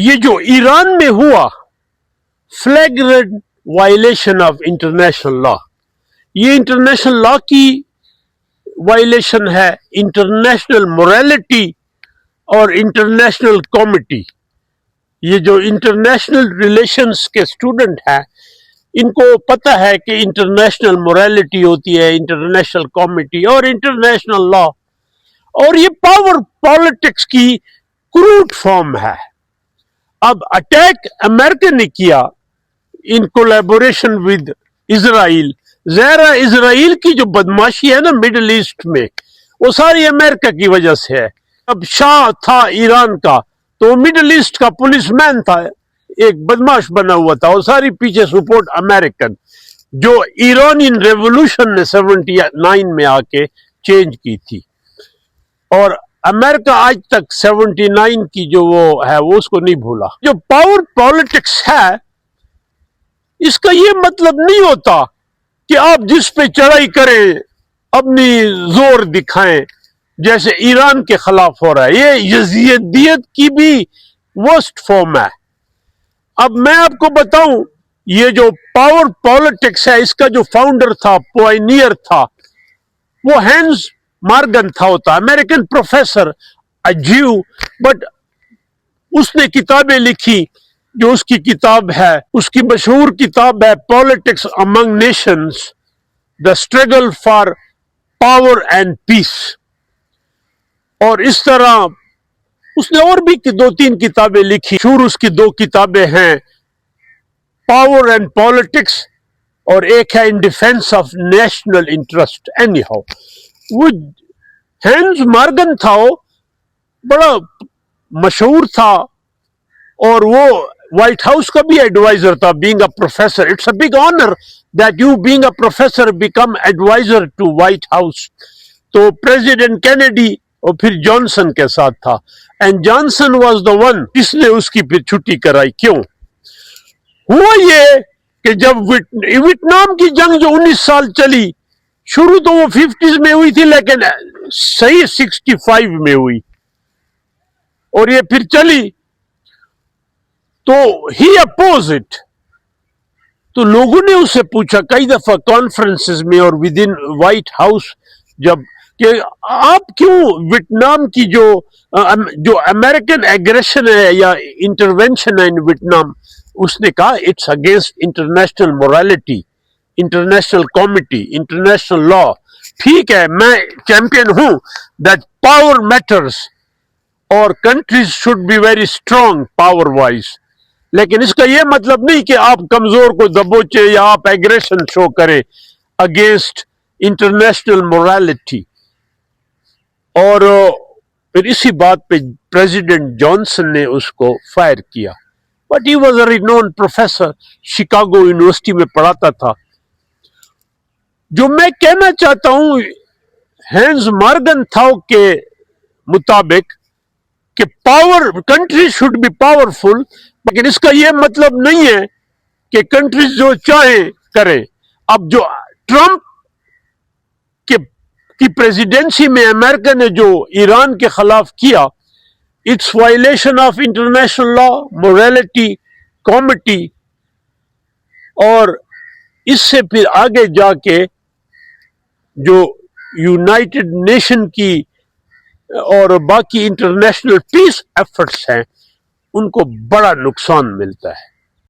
یہ جو ایران میں ہوا فلیگرنٹ وائلیشن آف انٹرنیشنل لا، یہ انٹرنیشنل لا کی وائلیشن ہے، انٹرنیشنل موریلٹی اور انٹرنیشنل کمیٹی. یہ جو انٹرنیشنل ریلیشنز کے اسٹوڈنٹ ہیں ان کو پتہ ہے کہ انٹرنیشنل موریلٹی ہوتی ہے، انٹرنیشنل کمیٹی اور انٹرنیشنل لا، اور یہ پاور پالیٹکس کی کروٹ فارم ہے. اب اٹیک امریکہ نے کیا ان کولیبوریشن ود اسرائیل. ظاہرہ اسرائیل کی جو بدماشی ہے نا مڈل ایسٹ میں، وہ ساری امریکہ کی وجہ سے ہے. اب شاہ تھا ایران کا تو مڈل ایسٹ کا پولیس مین تھا، ایک بدماش بنا ہوا تھا، وہ ساری پیچھے سپورٹ امریکن، جو ایرانین ریولوشن نے 79 میں آ کے چینج کی تھی. اور امریکہ آج تک 79 کی جو وہ ہے وہ اس کو نہیں بھولا. جو پاور پالیٹکس ہے اس کا یہ مطلب نہیں ہوتا کہ آپ جس پہ چڑھائی کریں اپنی زور دکھائیں، جیسے ایران کے خلاف ہو رہا ہے. یہ یزیدیت کی بھی ورسٹ فارم ہے. اب میں آپ کو بتاؤں یہ جو پاور پالیٹکس ہے اس کا جو فاؤنڈر تھا، پوائنیئر تھا، وہ ہینز مارگن تھا، ہوتا امریکن پروفیسر اجیو. بٹ اس نے کتابیں لکھی، جو اس کی کتاب ہے، اس کی مشہور کتاب ہے politics Umang nations, the struggle for power and peace. اور اس طرح اس نے اور بھی 2-3 کتابیں لکھی. مشہور اس کی 2 کتابیں ہیں، پاور اینڈ پالیٹکس، اور ایک ہے in defence of national interest. Any how وہ ہینز مارگن تھا، وہ بڑا مشہور تھا، اور وہ وائٹ ہاؤس کا بھی ایڈوائزر تھا. Being a professor, it's a big honour that you being a professor become adviser to White House. تو پریزیڈنٹ کینیڈی اور پھر جانسن کے ساتھ تھا، and Johnson was the one جس نے اس کی پھر چھٹی کرائی. کیوں ہوا یہ کہ جب ویتنام کی جنگ جو 19 سال چلی، شروع تو وہ 50s میں ہوئی تھی لیکن صحیح 65 میں ہوئی، اور یہ پھر چلی تو ہی اپوز اٹ. تو لوگوں نے اس سے پوچھا کئی دفعہ کانفرنسز میں اور ود ان وائٹ ہاؤس، جب کہ آپ کیوں ویتنام کی جو امریکن ایگریشن ہے یا انٹرونشن ہے ان ویتنام، اس نے کہا it's against international morality, international committee, international law. ٹھیک ہے، میں چیمپئن ہوں دیٹ پاور میٹرز اور countries should be very strong power wise, لیکن اس کا یہ مطلب نہیں کہ آپ کمزور کو دبوچے یا آپ ایگریشن شو کریں اگینسٹ انٹرنیشنل موریلٹی. اور پھر اسی بات پہ پریزیڈنٹ جانسن نے اس کو فائر کیا. But he was a renowned professor, Chicago university میں پڑھاتا تھا. جو میں کہنا چاہتا ہوں ہینز مارگن تھاؤ کے مطابق کہ power country should be powerful, لیکن اس کا یہ مطلب نہیں ہے کہ کنٹریز جو چاہیں کریں. اب جو ٹرمپ کی پریزیڈنسی میں امریکہ نے جو ایران کے خلاف کیا، it's violation of international law, morality, committee, اور اس سے پھر آگے جا کے جو یونائٹڈ نیشن کی اور باقی انٹرنیشنل پیس ایفرٹس ہیں ان کو بڑا نقصان ملتا ہے.